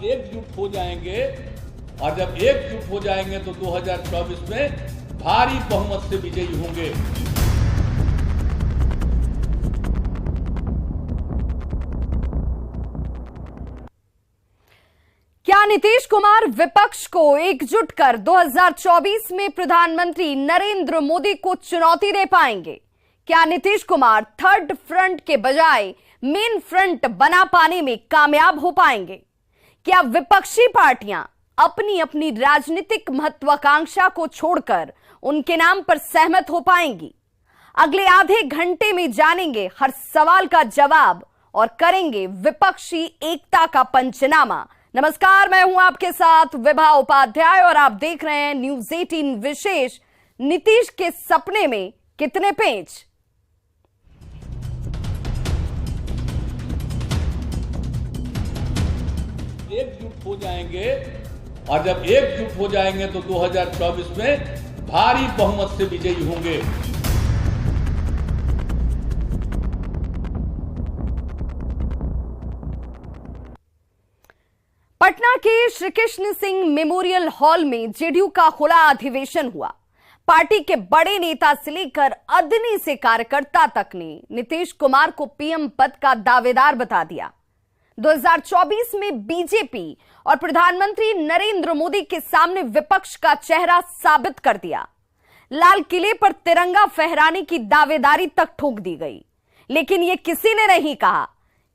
एकजुट हो जाएंगे और जब एकजुट हो जाएंगे तो 2024 में भारी बहुमत से विजयी होंगे। क्या नीतीश कुमार विपक्ष को एकजुट कर 2024 में प्रधानमंत्री नरेंद्र मोदी को चुनौती दे पाएंगे? क्या नीतीश कुमार थर्ड फ्रंट के बजाय मेन फ्रंट बना पाने में कामयाब हो पाएंगे? क्या विपक्षी पार्टियां अपनी अपनी राजनीतिक महत्वाकांक्षा को छोड़कर उनके नाम पर सहमत हो पाएंगी? अगले आधे घंटे में जानेंगे हर सवाल का जवाब और करेंगे विपक्षी एकता का पंचनामा। नमस्कार, मैं हूं आपके साथ विभा उपाध्याय और आप देख रहे हैं न्यूज 18 विशेष। नीतीश के सपने में कितने पेंच? एकजुट हो जाएंगे और जब एकजुट हो जाएंगे तो 2024 में भारी बहुमत से विजयी होंगे। पटना के श्री कृष्ण सिंह मेमोरियल हॉल में जेडीयू का खुला अधिवेशन हुआ। पार्टी के बड़े नेता से लेकर अदनी से कार्यकर्ता तक ने नीतीश कुमार को पीएम पद का दावेदार बता दिया। 2024 में बीजेपी और प्रधानमंत्री नरेंद्र मोदी के सामने विपक्ष का चेहरा साबित कर दिया। लाल किले पर तिरंगा फहराने की दावेदारी तक ठोक दी गई, लेकिन यह किसी ने नहीं कहा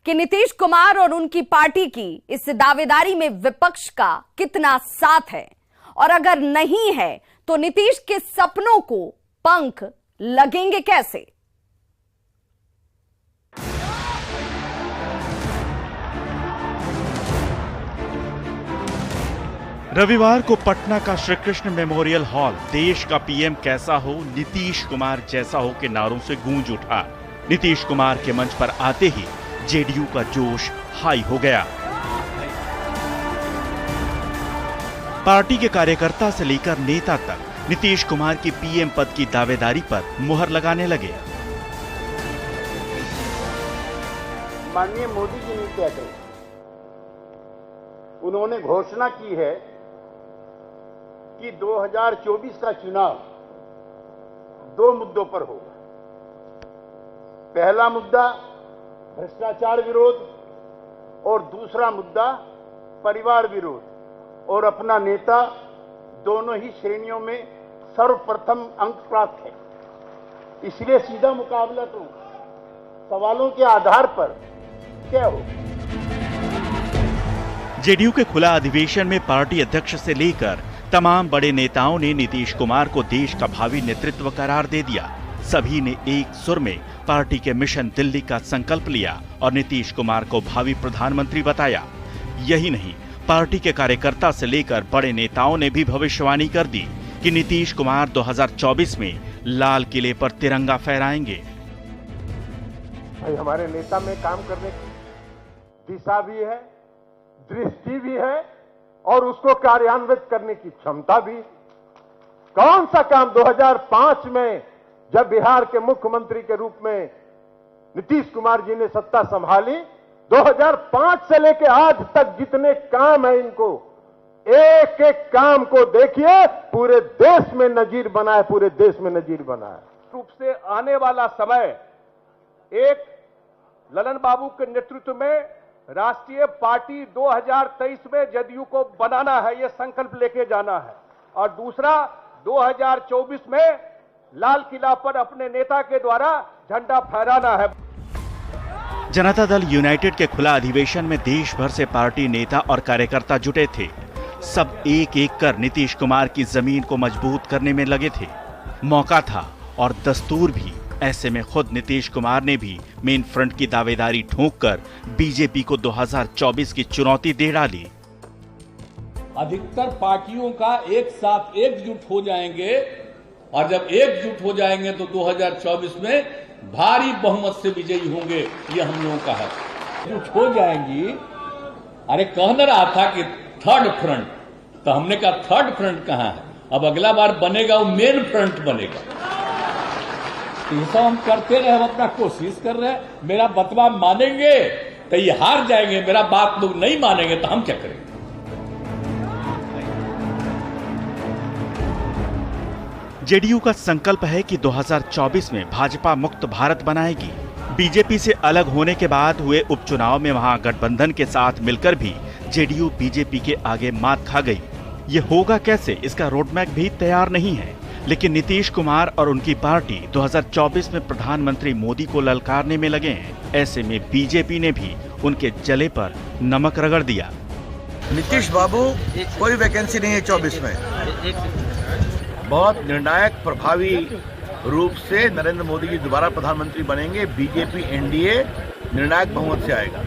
कि नीतीश कुमार और उनकी पार्टी की इस दावेदारी में विपक्ष का कितना साथ है, और अगर नहीं है तो नीतीश के सपनों को पंख लगेंगे कैसे? रविवार को पटना का श्री कृष्ण मेमोरियल हॉल देश का पीएम कैसा हो, नीतीश कुमार जैसा हो के नारों से गूंज उठा। नीतीश कुमार के मंच पर आते ही जेडीयू का जोश हाई हो गया। पार्टी के कार्यकर्ता से लेकर नेता तक नीतीश कुमार की पीएम पद की दावेदारी पर मुहर लगाने लगे। माननीय मोदी जी ने क्या कहा? उन्होंने घोषणा की है कि 2024 का चुनाव 2 मुद्दों पर होगा। पहला मुद्दा भ्रष्टाचार विरोध और दूसरा मुद्दा परिवार विरोध, और अपना नेता दोनों ही श्रेणियों में सर्वप्रथम अंक प्राप्त है। इसलिए सीधा मुकाबला तो सवालों के आधार पर क्या हो। जेडीयू के खुला अधिवेशन में पार्टी अध्यक्ष से लेकर तमाम बड़े नेताओं ने नीतीश कुमार को देश का भावी नेतृत्व करार दे दिया। सभी ने एक सुर में पार्टी के मिशन दिल्ली का संकल्प लिया और नीतीश कुमार को भावी प्रधानमंत्री बताया। यही नहीं, पार्टी के कार्यकर्ता से लेकर बड़े नेताओं ने भी भविष्यवाणी कर दी कि नीतीश कुमार 2024 में लाल किले पर तिरंगा फहराएंगे। हमारे नेता में काम करने की दिशा भी है, दृष्टि भी है और उसको कार्यान्वित करने की क्षमता भी। कौन सा काम 2005 में जब बिहार के मुख्यमंत्री के रूप में नीतीश कुमार जी ने सत्ता संभाली, 2005 से लेकर आज तक जितने काम है, इनको एक एक काम को देखिए, पूरे देश में नजीर बना है, पूरे देश में नजीर बना है। रूप से आने वाला समय एक ललन बाबू के नेतृत्व में राष्ट्रीय पार्टी 2023 में जदयू को बनाना है, यह संकल्प लेके जाना है, और दूसरा 2024 में लाल किला पर अपने नेता के द्वारा झंडा फहराना है। जनता दल यूनाइटेड के खुला अधिवेशन में देश भर से पार्टी नेता और कार्यकर्ता जुटे थे। सब एक एक कर नीतीश कुमार की जमीन को मजबूत करने में लगे थे। मौका था और दस्तूर भी। ऐसे में खुद नीतीश कुमार ने भी मेन फ्रंट की दावेदारी ठोंककर बीजेपी को 2024 की चुनौती दे डाली। अधिकतर पार्टियों का एक साथ एकजुट हो जाएंगे और जब एकजुट हो जाएंगे तो 2024 में भारी बहुमत से विजयी होंगे, ये हम लोगों का है। एकजुट हो जाएंगी। अरे कह न रहा था कि थर्ड फ्रंट, तो हमने कहा थर्ड फ्रंट कहां है? अब अगला बार बनेगा वो मेन फ्रंट बनेगा। ये सब हम करते रहे, हम अपना कोशिश कर रहे हैं। मेरा बतवा मानेंगे तो ये हार जाएंगे, मेरा बात लोग नहीं मानेंगे तो हम क्या करेंगे? जेडीयू का संकल्प है कि 2024 में भाजपा मुक्त भारत बनाएगी। बीजेपी से अलग होने के बाद हुए उपचुनाव में महागठबंधन के साथ मिलकर भी जेडीयू बीजेपी के आगे मात खा गई। ये होगा कैसे, इसका रोडमैप भी तैयार नहीं है। लेकिन नीतीश कुमार और उनकी पार्टी 2024 में प्रधानमंत्री मोदी को ललकारने में लगे हैं। ऐसे में बीजेपी ने भी उनके जले पर नमक रगड़ दिया। नीतीश बाबू, कोई वैकेंसी नहीं है 24 में। बहुत निर्णायक प्रभावी रूप से नरेंद्र मोदी जी दोबारा प्रधानमंत्री बनेंगे। बीजेपी एनडीए निर्णायक बहुमत से आएगा।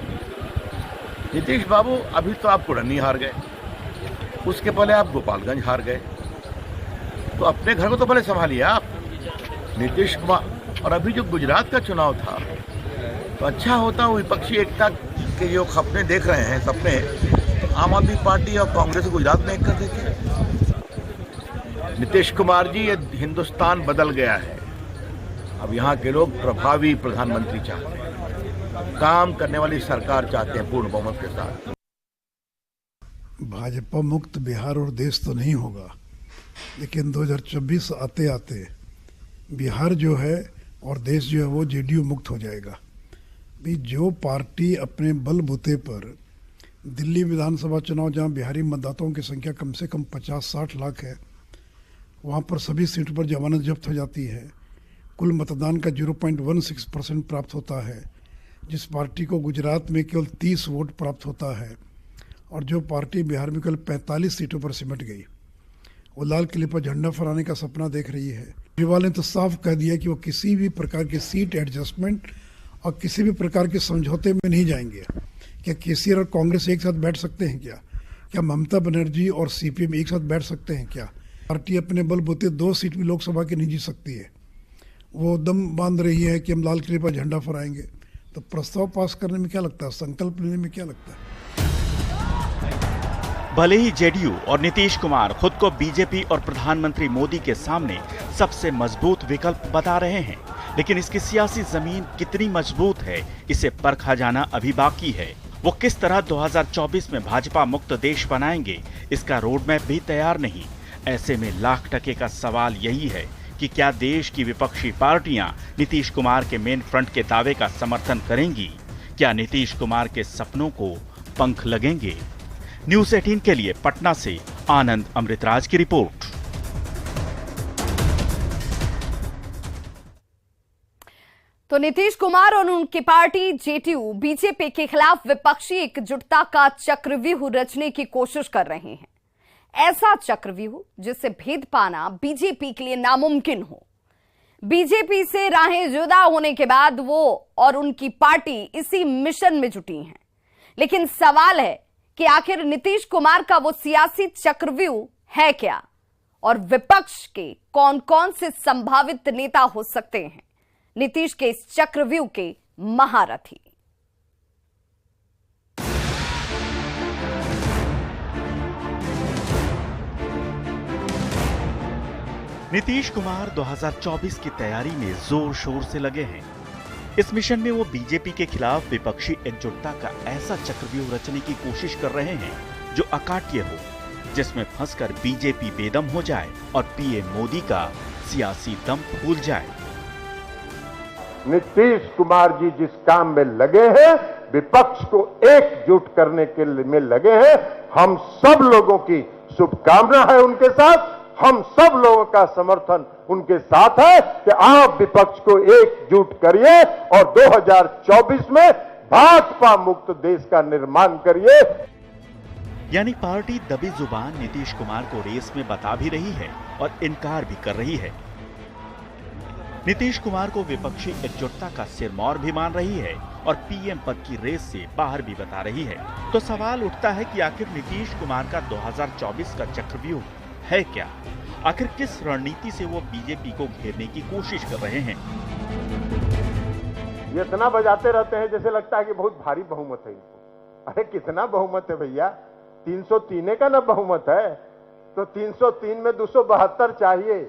नीतीश बाबू, अभी तो आप कुड़नी हार गए, उसके पहले आप गोपालगंज हार गए, तो अपने घर को तो पहले संभालिए आप। नीतीश कुमार, और अभी जो गुजरात का चुनाव था, तो अच्छा होता विपक्षी एकता के जो सपने देख रहे हैं, सपने तो आम आदमी पार्टी और कांग्रेस गुजरात में एक कर देती है। नीतीश कुमार जी, ये हिंदुस्तान बदल गया है। अब यहाँ के लोग प्रभावी प्रधानमंत्री चाहते हैं, काम करने वाली सरकार चाहते हैं पूर्ण बहुमत के साथ। भाजपा मुक्त बिहार और देश तो नहीं होगा, लेकिन 2024 आते आते बिहार जो है और देश जो है वो जेडीयू मुक्त हो जाएगा। भी जो पार्टी अपने बलबूते पर दिल्ली विधानसभा चुनाव, जहां बिहारी मतदाताओं की संख्या कम से कम 50-60 लाख है, वहां पर सभी सीटों पर जमानत जब्त हो जाती है, कुल मतदान का 0.16% प्राप्त होता है, जिस पार्टी को गुजरात में केवल 30 वोट प्राप्त होता है, और जो पार्टी बिहार में केवल 45 सीटों पर सिमट गई, वो लाल किले पर झंडा फहराने का सपना देख रही है। केजरीवाल ने तो साफ कह दिया कि वो किसी भी प्रकार के सीट एडजस्टमेंट और किसी भी प्रकार के समझौते में नहीं जाएंगे। क्या केसीआर और कांग्रेस एक साथ बैठ सकते हैं क्या ममता बनर्जी और सीपीएम एक साथ बैठ सकते हैं क्या? पार्टी अपने बलबूते 2 सीट भी लोकसभा की नहीं जीत सकती है। वो दम बांध रही है कि हम लाल किले पर झंडा फहराएंगे। तो प्रस्ताव पास करने में क्या लगता है, संकल्प लेने में क्या लगता है? भले ही जेडीयू और नीतीश कुमार खुद को बीजेपी और प्रधानमंत्री मोदी के सामने सबसे मजबूत विकल्प बता रहे हैं, लेकिन इसकी सियासी जमीन कितनी मजबूत है, इसे परखा जाना अभी बाकी है। वो किस तरह 2024 में भाजपा मुक्त देश बनाएंगे, इसका रोडमैप भी तैयार नहीं। ऐसे में लाख टके का सवाल यही है कि क्या देश की विपक्षी पार्टियां नीतीश कुमार के मेन फ्रंट के दावे का समर्थन करेंगी? क्या नीतीश कुमार के सपनों को पंख लगेंगे? न्यूज़ 18 के लिए पटना से आनंद अमृतराज की रिपोर्ट। तो नीतीश कुमार और उनकी पार्टी जेडीयू बीजेपी के खिलाफ विपक्षी एकजुटता का चक्रव्यूह रचने की कोशिश कर रहे हैं। ऐसा चक्रव्यूह जिससे भेद पाना बीजेपी के लिए नामुमकिन हो। बीजेपी से राहें जुदा होने के बाद वो और उनकी पार्टी इसी मिशन में जुटी हैं। लेकिन सवाल है कि आखिर नीतीश कुमार का वो सियासी चक्रव्यूह है क्या, और विपक्ष के कौन कौन से संभावित नेता हो सकते हैं नीतीश के इस चक्रव्यूह के महारथी? नीतीश कुमार 2024 की तैयारी में जोर शोर से लगे हैं। इस मिशन में वो बीजेपी के खिलाफ विपक्षी एकजुटता का ऐसा चक्रव्यूह रचने की कोशिश कर रहे हैं जो अकाट्य हो, जिसमें फंसकर बीजेपी बेदम हो जाए और पीएम मोदी का सियासी दम फूल जाए। नीतीश कुमार जी जिस काम में लगे हैं, विपक्ष को एकजुट करने के में लगे हैं, हम सब लोगों की शुभकामना है उनके साथ। हम सब लोगों का समर्थन उनके साथ है कि आप विपक्ष को एकजुट करिए और 2024 में भाजपा मुक्त देश का निर्माण करिए। यानी पार्टी दबी जुबान नीतीश कुमार को रेस में बता भी रही है और इनकार भी कर रही है। नीतीश कुमार को विपक्षी एकजुटता का सिरमौर भी मान रही है और पीएम पद की रेस से बाहर भी बता रही है। तो सवाल उठता है कि आखिर नीतीश कुमार का 2024 का चक्रव्यूह है क्या? आखिर किस रणनीति से वो बीजेपी को घेरने की कोशिश कर रहे हैं? ये इतना बजाते रहते हैं जैसे लगता है कि बहुत भारी बहुमत है इनको। अरे कितना बहुमत है भैया, 303 का ना बहुमत है, तो 303 में 272 चाहिए,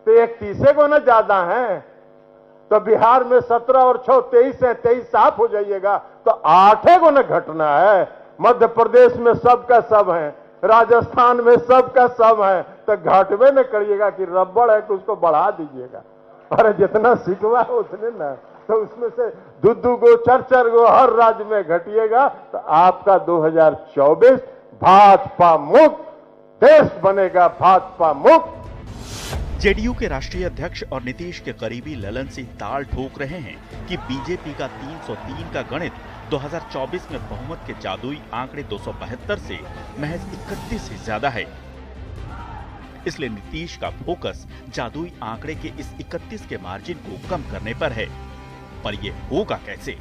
तो 31 को ना ज्यादा है। तो बिहार में 17 और 6 23 है, 23 साफ हो जाइएगा, तो 8 को ना घटना है। मध्य प्रदेश में सब का सब है, राजस्थान में सबका सब है, तो घटवे न करिएगा कि रबड़ है कि उसको बढ़ा दीजिएगा। अरे जितना सिकवा है उतने ना, तो उसमें से दो गो चार गो हर राज्य में घटिएगा, तो आपका 2024 भाजपा मुक्त देश बनेगा, भाजपा मुक्त। जेडीयू के राष्ट्रीय अध्यक्ष और नीतीश के करीबी ललन सिंह ताल ठोक रहे हैं कि बीजेपी का 303 का गणित 2024 में बहुमत के जादुई आंकड़े 272 से महज 31 से ज्यादा है। इसलिए नीतीश का फोकस जादुई आंकड़े के इस 31 के मार्जिन को कम करने पर है। पर यह होगा कैसे?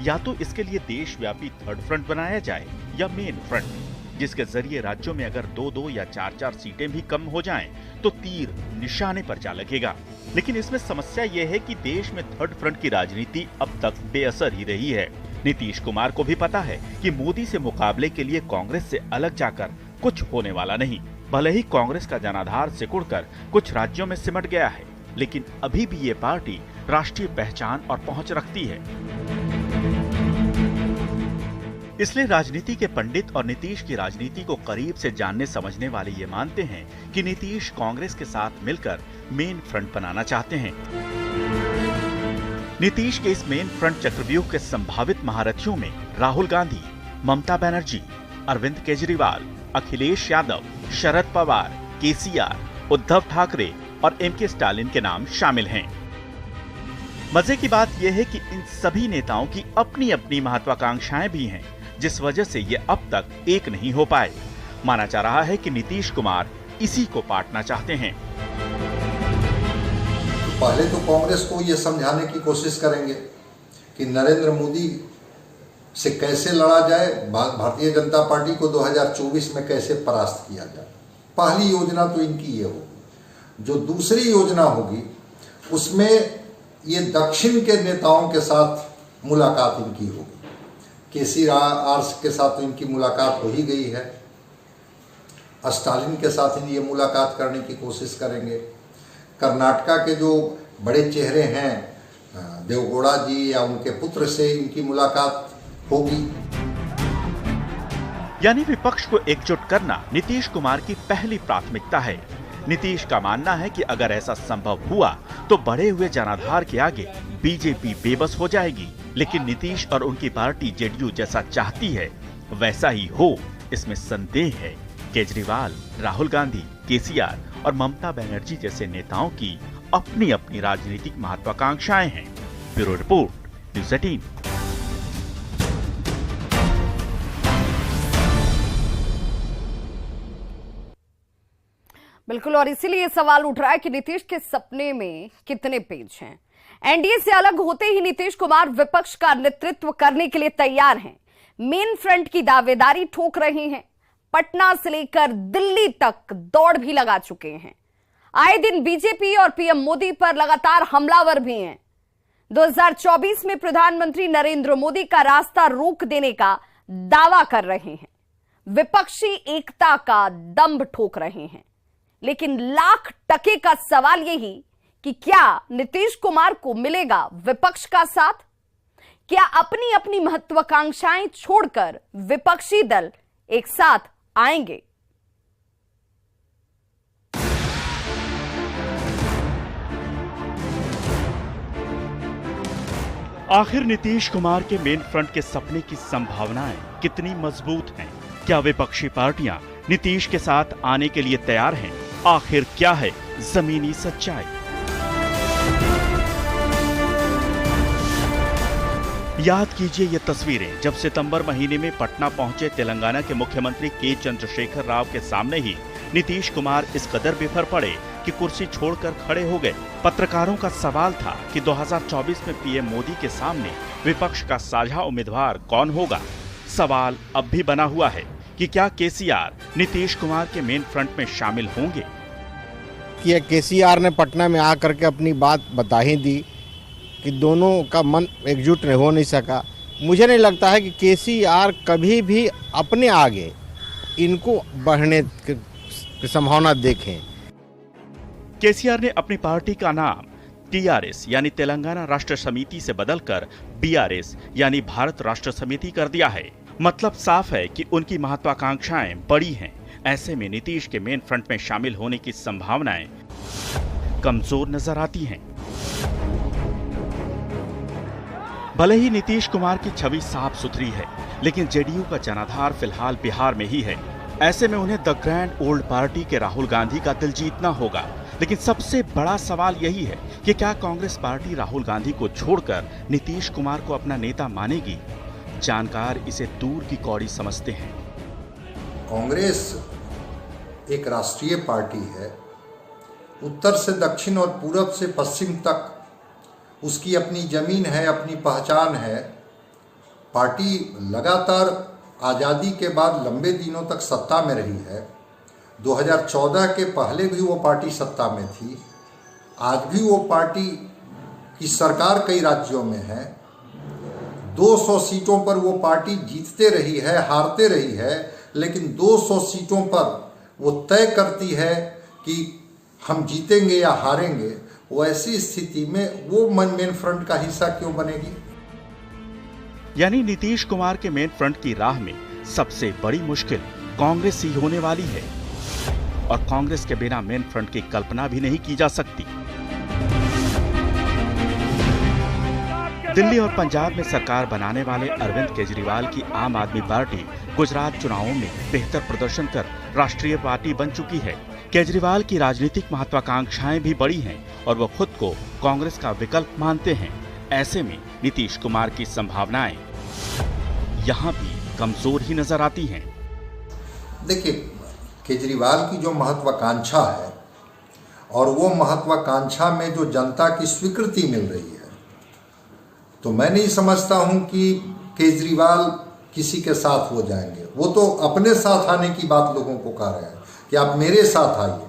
या तो इसके लिए देशव्यापी थर्ड फ्रंट बनाया जाए या मेन फ्रंट, जिसके जरिए राज्यों में अगर 2-2 या 4-4 सीटें भी कम हो जाएं, तो तीर निशाने पर जा लगेगा। लेकिन इसमें समस्या यह है कि देश में थर्ड फ्रंट की राजनीति अब तक बेअसर ही रही है। नीतीश कुमार को भी पता है कि मोदी से मुकाबले के लिए कांग्रेस से अलग जाकर कुछ होने वाला नहीं। भले ही कांग्रेस का जनाधार सिकुड़कर कुछ राज्यों में सिमट गया है, लेकिन अभी भी ये पार्टी राष्ट्रीय पहचान और पहुंच रखती है। इसलिए राजनीति के पंडित और नीतीश की राजनीति को करीब से जानने समझने वाले ये मानते हैं कि नीतीश कांग्रेस के साथ मिलकर मेन फ्रंट बनाना चाहते हैं। नीतीश के इस मेन फ्रंट चक्रव्यूह के संभावित महारथियों में राहुल गांधी, ममता बनर्जी, अरविंद केजरीवाल, अखिलेश यादव, शरद पवार, केसीआर, उद्धव ठाकरे और एमके स्टालिन के नाम शामिल हैं। मजे की बात यह है कि इन सभी नेताओं की अपनी अपनी महत्वाकांक्षाएं भी हैं, जिस वजह से ये अब तक एक नहीं हो पाए। माना जा रहा है कि नीतीश कुमार इसी को पाटना चाहते हैं। पहले तो कांग्रेस को यह समझाने की कोशिश करेंगे कि नरेंद्र मोदी से कैसे लड़ा जाए, भारतीय जनता पार्टी को 2024 में कैसे परास्त किया जाए। पहली योजना तो इनकी ये होगी। जो दूसरी योजना होगी उसमें ये दक्षिण के नेताओं के साथ मुलाकात इनकी होगी। केसीआर के साथ तो इनकी मुलाकात हो ही गई है, स्टालिन के साथ ये मुलाकात करने की कोशिश करेंगे। कर्नाटका के जो बड़े चेहरे हैं देवगौड़ा जी या उनके पुत्र से इनकी मुलाकात होगी। यानी विपक्ष को एकजुट करना नीतीश कुमार की पहली प्राथमिकता है। नीतीश का मानना है कि अगर ऐसा संभव हुआ तो बढ़े हुए जनाधार के आगे बीजेपी बेबस हो जाएगी। लेकिन नीतीश और उनकी पार्टी जेडीयू जैसा चाहती है वैसा ही हो, इसमें संदेह है। केजरीवाल, राहुल गांधी, केसीआर और ममता बनर्जी जैसे नेताओं की अपनी अपनी राजनीतिक महत्वाकांक्षाएं हैं। Bureau report, news 18। बिल्कुल, और इसीलिए सवाल उठ रहा है कि नीतीश के सपने में कितने पेज हैं। एनडीए से अलग होते ही नीतीश कुमार विपक्ष का नेतृत्व करने के लिए तैयार हैं। मेन फ्रंट की दावेदारी ठोक रहे हैं। पटना से लेकर दिल्ली तक दौड़ भी लगा चुके हैं। आए दिन बीजेपी और पीएम मोदी पर लगातार हमलावर भी हैं। 2024 में प्रधानमंत्री नरेंद्र मोदी का रास्ता रोक देने का दावा कर रहे हैं। विपक्षी एकता का दंभ ठोक रहे हैं। लेकिन लाख टके का सवाल यही कि क्या नीतीश कुमार को मिलेगा विपक्ष का साथ? क्या अपनी अपनी महत्वाकांक्षाएं छोड़कर विपक्षी दल एक साथ आएंगे? आखिर नीतीश कुमार के मेन फ्रंट के सपने की संभावनाएं कितनी मजबूत हैं? क्या विपक्षी पार्टियां नीतीश के साथ आने के लिए तैयार हैं? आखिर क्या है जमीनी सच्चाई? याद कीजिए ये तस्वीरें जब सितंबर महीने में पटना पहुंचे तेलंगाना के मुख्यमंत्री के चंद्रशेखर राव के सामने ही नीतीश कुमार इस कदर बिफर पड़े कि कुर्सी छोड़कर खड़े हो गए। पत्रकारों का सवाल था कि 2024 में पीएम मोदी के सामने विपक्ष का साझा उम्मीदवार कौन होगा। सवाल अब भी बना हुआ है कि क्या केसीआर नीतीश कुमार के मेन फ्रंट में शामिल होंगे? कि केसीआर ने पटना में आकर के अपनी बात बता ही दी कि दोनों का मन एकजुट हो नहीं सका। मुझे नहीं लगता है कि केसीआर कभी भी अपने आगे इनको बढ़ने की संभावना देखें। केसीआर ने अपनी पार्टी का नाम टीआरएस यानी तेलंगाना राष्ट्र समिति से बदलकर बीआरएस यानी भारत राष्ट्र समिति कर दिया है। मतलब साफ है कि उनकी महत्वाकांक्षाएं बड़ी हैं। ऐसे में नीतीश के मेन फ्रंट में शामिल होने की संभावनाएं कमजोर नजर आती हैं। भले ही नीतीश कुमार की छवि साफ सुथरी है, लेकिन जेडीयू का जनाधार फिलहाल बिहार में ही है। ऐसे में उन्हें द ग्रैंड ओल्ड पार्टी के राहुल गांधी का दिल जीतना होगा। लेकिन सबसे बड़ा सवाल यही है कि क्या कांग्रेस पार्टी राहुल गांधी को छोड़कर नीतीश कुमार को अपना नेता मानेगी? जानकार इसे दूर की कौड़ी समझते हैं। कांग्रेस एक राष्ट्रीय पार्टी है। उत्तर से दक्षिण और पूरब से पश्चिम तक उसकी अपनी जमीन है, अपनी पहचान है। पार्टी लगातार आज़ादी के बाद लंबे दिनों तक सत्ता में रही है। 2014 के पहले भी वो पार्टी सत्ता में थी। आज भी वो पार्टी की सरकार कई राज्यों में है। 200 सीटों पर वो पार्टी जीतते रही है, हारते रही है, लेकिन 200 सीटों पर वो तय करती है कि हम जीतेंगे या हारेंगे। वो ऐसी स्थिति में वो मेन फ्रंट का हिस्सा क्यों बनेगी? यानी नीतीश कुमार के मेन फ्रंट की राह में सबसे बड़ी मुश्किल कांग्रेस ही होने वाली है, और कांग्रेस के बिना मेन फ्रंट की कल्पना भी नहीं की जा सकती। दिल्ली और पंजाब में सरकार बनाने वाले अरविंद केजरीवाल की आम आदमी पार्टी गुजरात चुनावों में बेहतर प्रदर्शन कर राष्ट्रीय पार्टी बन चुकी है। केजरीवाल की राजनीतिक महत्वाकांक्षाएं भी बड़ी हैं और वो खुद को कांग्रेस का विकल्प मानते हैं। ऐसे में नीतीश कुमार की संभावनाएं यहां भी कमजोर ही नजर आती हैं। देखिए, केजरीवाल की जो महत्वाकांक्षा है और वो महत्वाकांक्षा में जो जनता की स्वीकृति मिल रही है, तो मैं नहीं समझता हूं कि केजरीवाल किसी के साथ हो जाएंगे। वो तो अपने साथ आने की बात लोगों को कह रहे हैं कि आप मेरे साथ आइए,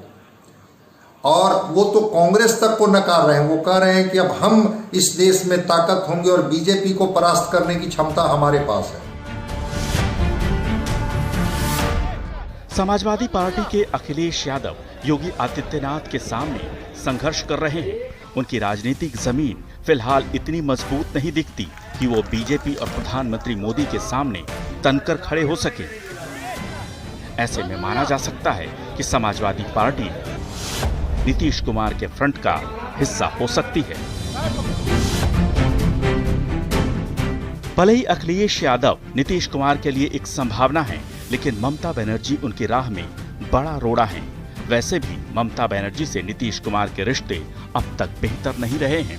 और वो तो कांग्रेस तक को नकार रहे हैं। वो कह रहे हैं कि अब हम इस देश में ताकत होंगे और बीजेपी को परास्त करने की क्षमता हमारे पास है। समाजवादी पार्टी के अखिलेश यादव योगी आदित्यनाथ के सामने संघर्ष कर रहे हैं। उनकी राजनीतिक जमीन फिलहाल इतनी मजबूत नहीं दिखती कि वो बीजेपी और प्रधानमंत्री मोदी के सामने तनकर खड़े हो सके। ऐसे में माना जा सकता है कि समाजवादी पार्टी नीतीश कुमार के फ्रंट का हिस्सा हो सकती है। भले ही अखिलेश यादव नीतीश कुमार के लिए एक संभावना है, लेकिन ममता बनर्जी उनकी राह में बड़ा रोड़ा है। वैसे भी ममता बनर्जी से नीतीश कुमार के रिश्ते अब तक बेहतर नहीं रहे हैं।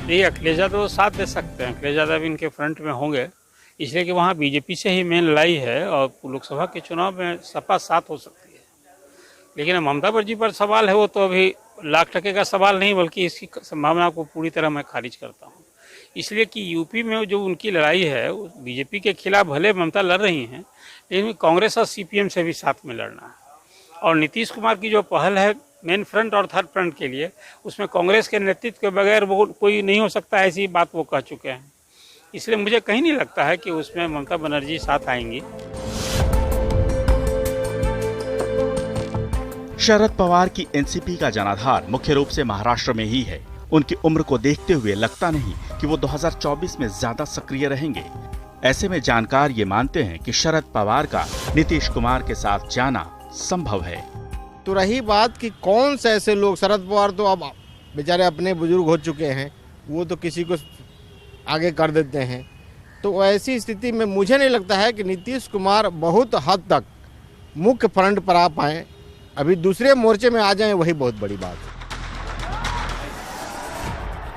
नहीं, अखिलेश यादव साथ दे सकते हैं। अखिलेश यादव इनके फ्रंट में होंगे, इसलिए कि वहाँ बीजेपी से ही मेन लड़ाई है और लोकसभा के चुनाव में सपा साथ हो सकती है। लेकिन ममता बनर्जी पर सवाल है, वो तो अभी 1,00,000% का सवाल नहीं, बल्कि इसकी संभावना को पूरी तरह मैं खारिज करता हूँ। इसलिए कि यूपी में जो उनकी लड़ाई है, बीजेपी के खिलाफ भले ममता लड़ रही हैं, लेकिन कांग्रेस और सीपीएम से भी साथ में लड़ना है। और नीतीश कुमार की जो पहल है मेन फ्रंट और थर्ड फ्रंट के लिए, उसमें कांग्रेस के नेतृत्व के बगैर वो कोई नहीं हो सकता, ऐसी बात वो कह चुके हैं। इसलिए मुझे कहीं नहीं लगता है कि उसमें ममता बनर्जी साथ आएंगी। शरद पवार की एनसीपी का जनाधार मुख्य रूप से महाराष्ट्र में ही है। उनकी उम्र को देखते हुए लगता नहीं कि वो 2024 में ज्यादा सक्रिय रहेंगे। ऐसे में जानकार ये मानते हैं कि शरद पवार का नीतीश कुमार के साथ जाना संभव है। तो रही बात कि कौन से ऐसे लोग, शरद पवार तो अब बेचारे अपने बुजुर्ग हो चुके हैं, वो तो किसी को आगे कर देते हैं। तो ऐसी स्थिति में मुझे नहीं लगता है कि नीतीश कुमार बहुत हद तक मुख्य फ्रंट पर आ पाए। अभी दूसरे मोर्चे में आ जाएं, वही बहुत बड़ी बात है।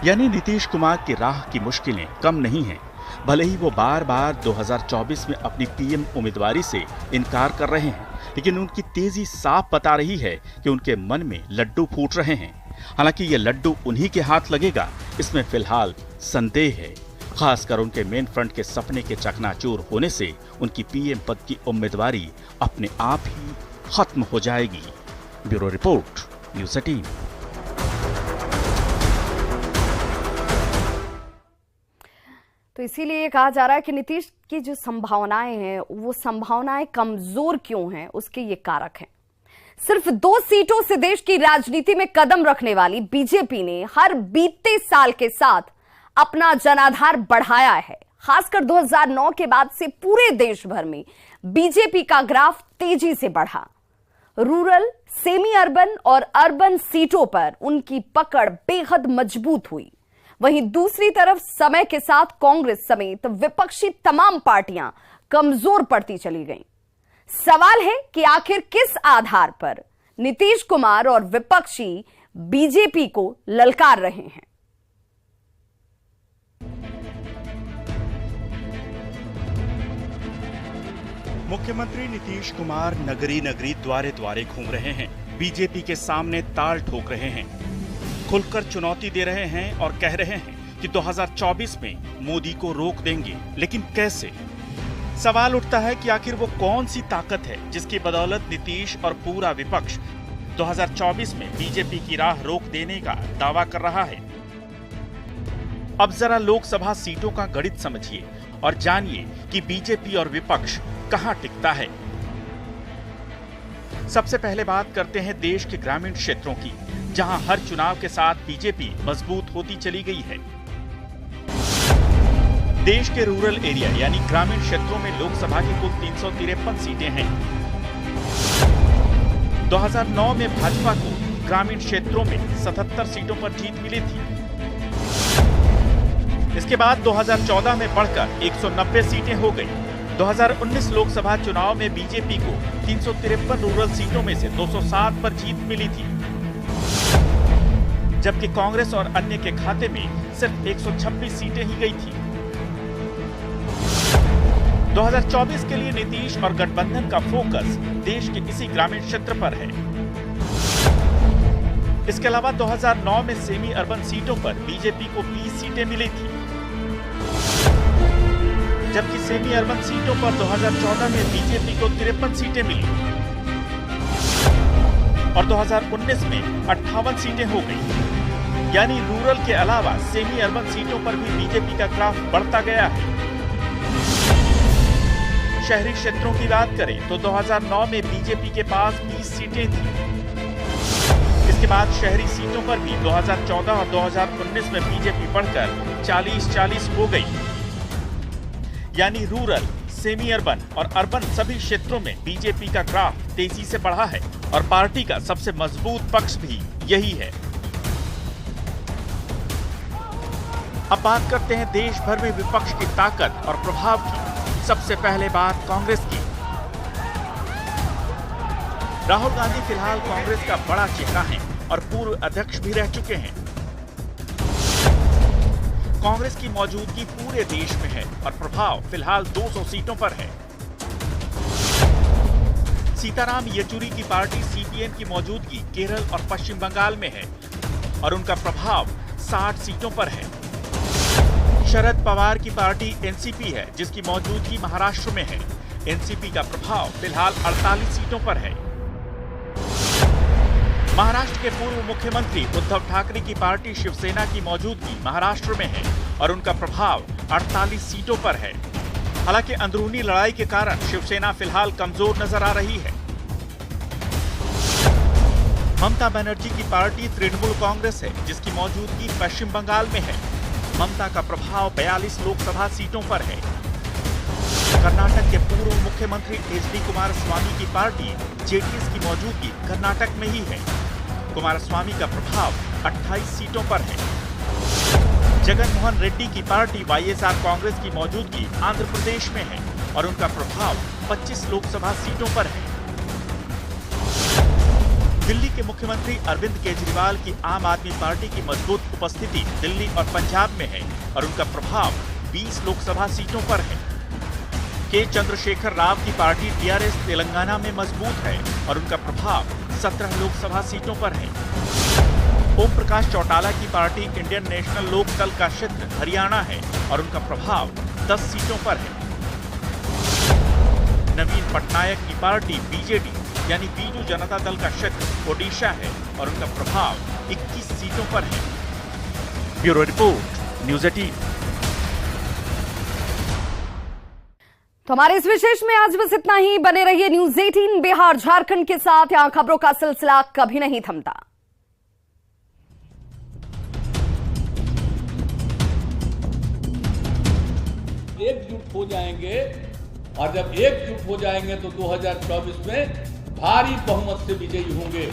यानी नीतीश कुमार की राह की मुश्किलें कम नहीं हैं। भले ही वो बार बार 2024 में अपनी पीएम उम्मीदवारी से इनकार कर रहे हैं, लेकिन उनकी तेजी साफ बता रही है कि उनके मन में लड्डू फूट रहे हैं। हालांकि ये लड्डू उन्हीं के हाथ लगेगा, इसमें फिलहाल संदेह है। खासकर उनके मेन फ्रंट के सपने के चकनाचूर होने से उनकी पीएम पद की उम्मीदवारी अपने आप ही खत्म हो जाएगी। Bureau report, news 18। तो इसीलिए कहा जा रहा है कि नीतीश की जो संभावनाएं हैं, वो संभावनाएं कमजोर क्यों हैं, उसके ये कारक हैं। सिर्फ 2 सीटों से देश की राजनीति में कदम रखने वाली बीजेपी ने हर बीते साल के साथ अपना जनाधार बढ़ाया है। खासकर 2009 के बाद से पूरे देश भर में बीजेपी का ग्राफ तेजी से बढ़ा। रूरल, सेमी अर्बन और अर्बन सीटों पर उनकी पकड़ बेहद मजबूत हुई। वहीं दूसरी तरफ समय के साथ कांग्रेस समेत विपक्षी तमाम पार्टियां कमजोर पड़ती चली गईं। सवाल है कि आखिर किस आधार पर नीतीश कुमार और विपक्षी बीजेपी को ललकार रहे हैं। मुख्यमंत्री नीतीश कुमार नगरी नगरी द्वारे द्वारे घूम रहे हैं, बीजेपी के सामने ताल ठोक रहे हैं, खुलकर चुनौती दे रहे हैं और कह रहे हैं कि 2024 में मोदी को रोक देंगे। लेकिन कैसे? सवाल उठता है कि आखिर वो कौन सी ताकत है जिसकी बदौलत नीतीश और पूरा विपक्ष 2024 में बीजेपी की राह रोक देने का दावा कर रहा है। अब जरा लोकसभा सीटों का गणित समझिए और जानिए कि बीजेपी और विपक्ष कहां टिकता है। सबसे पहले बात करते हैं देश के ग्रामीण क्षेत्रों की, जहां हर चुनाव के साथ बीजेपी मजबूत होती चली गई है। देश के रूरल एरिया यानी ग्रामीण क्षेत्रों में लोकसभा की कुल 353 सीटें हैं। 2009 में भाजपा को ग्रामीण क्षेत्रों में 77 सीटों पर जीत मिली थी। इसके बाद 2014 में बढ़कर 190 सीटें हो गई। 2019 लोकसभा चुनाव में बीजेपी को 353 रूरल सीटों में से 207 पर जीत मिली थी, जबकि कांग्रेस और अन्य के खाते में सिर्फ 126 सीटें ही गई थी। 2024 के लिए नीतीश और गठबंधन का फोकस देश के इसी ग्रामीण क्षेत्र पर है। इसके अलावा 2009 में सेमी अर्बन सीटों पर बीजेपी को 20 सीटें मिली थी, जबकि सेमी अर्बन सीटों पर 2014 में बीजेपी को 53 सीटें मिली और 2019 में 58 सीटें हो गई। यानी रूरल के अलावा सेमी अर्बन सीटों पर भी बीजेपी का ग्राफ बढ़ता गया है। शहरी क्षेत्रों की बात करें तो 2009 में बीजेपी के पास 20 सीटें थी। इसके बाद शहरी सीटों पर भी 2014 और 2019 में बीजेपी बढ़कर 40-40 हो गई। यानी रूरल, सेमी अर्बन और अर्बन सभी क्षेत्रों में बीजेपी का ग्राफ तेजी से बढ़ा है और पार्टी का सबसे मजबूत पक्ष भी यही है। अब बात करते हैं देश भर में विपक्ष की ताकत और प्रभाव की। सबसे पहले बात कांग्रेस की। राहुल गांधी फिलहाल कांग्रेस का बड़ा चेहरा है और पूर्व अध्यक्ष भी रह चुके हैं। कांग्रेस की मौजूदगी पूरे देश में है और प्रभाव फिलहाल 200 सीटों पर है। सीताराम येचुरी की पार्टी सीपीएम की मौजूदगी केरल और पश्चिम बंगाल में है और उनका प्रभाव 60 सीटों पर है। शरद पवार की पार्टी एनसीपी है, जिसकी मौजूदगी महाराष्ट्र में है। एनसीपी का प्रभाव फिलहाल 48 सीटों पर है। महाराष्ट्र के पूर्व मुख्यमंत्री उद्धव ठाकरे की पार्टी शिवसेना की मौजूदगी महाराष्ट्र में है और उनका प्रभाव 48 सीटों पर है। हालांकि अंदरूनी लड़ाई के कारण शिवसेना फिलहाल कमजोर नजर आ रही है। ममता बनर्जी की पार्टी तृणमूल कांग्रेस है, जिसकी मौजूदगी पश्चिम बंगाल में है। ममता का प्रभाव 42 लोकसभा सीटों पर है। कर्नाटक के पूर्व मुख्यमंत्री एचडी कुमारस्वामी की पार्टी जेडीएस की मौजूदगी कर्नाटक में ही है। कुमारस्वामी का प्रभाव 28 सीटों पर है। जगन मोहन रेड्डी की पार्टी वाईएसआर कांग्रेस की मौजूदगी आंध्र प्रदेश में है और उनका प्रभाव 25 लोकसभा सीटों पर है। दिल्ली के मुख्यमंत्री अरविंद केजरीवाल की आम आदमी पार्टी की मजबूत उपस्थिति दिल्ली और पंजाब में है और उनका प्रभाव 20 लोकसभा सीटों पर है। के चंद्रशेखर राव की पार्टी टीआरएस तेलंगाना में मजबूत है और उनका प्रभाव 17 लोकसभा सीटों पर है। ओम प्रकाश चौटाला की पार्टी इंडियन नेशनल लोक दल का क्षेत्र हरियाणा है और उनका प्रभाव 10 सीटों पर है। नवीन पटनायक की पार्टी बीजेडी यानी बीजू जनता दल का क्षेत्र ओडिशा है और उनका प्रभाव 21 सीटों पर है। Bureau report, news 18। तो हमारे इस विशेष में आज बस इतना ही। बने रहिए न्यूज़ 18 बिहार झारखंड के साथ। यहां खबरों का सिलसिला कभी नहीं थमता। एकजुट हो जाएंगे, और जब एकजुट हो जाएंगे तो 2024 में भारी बहुमत से विजयी होंगे।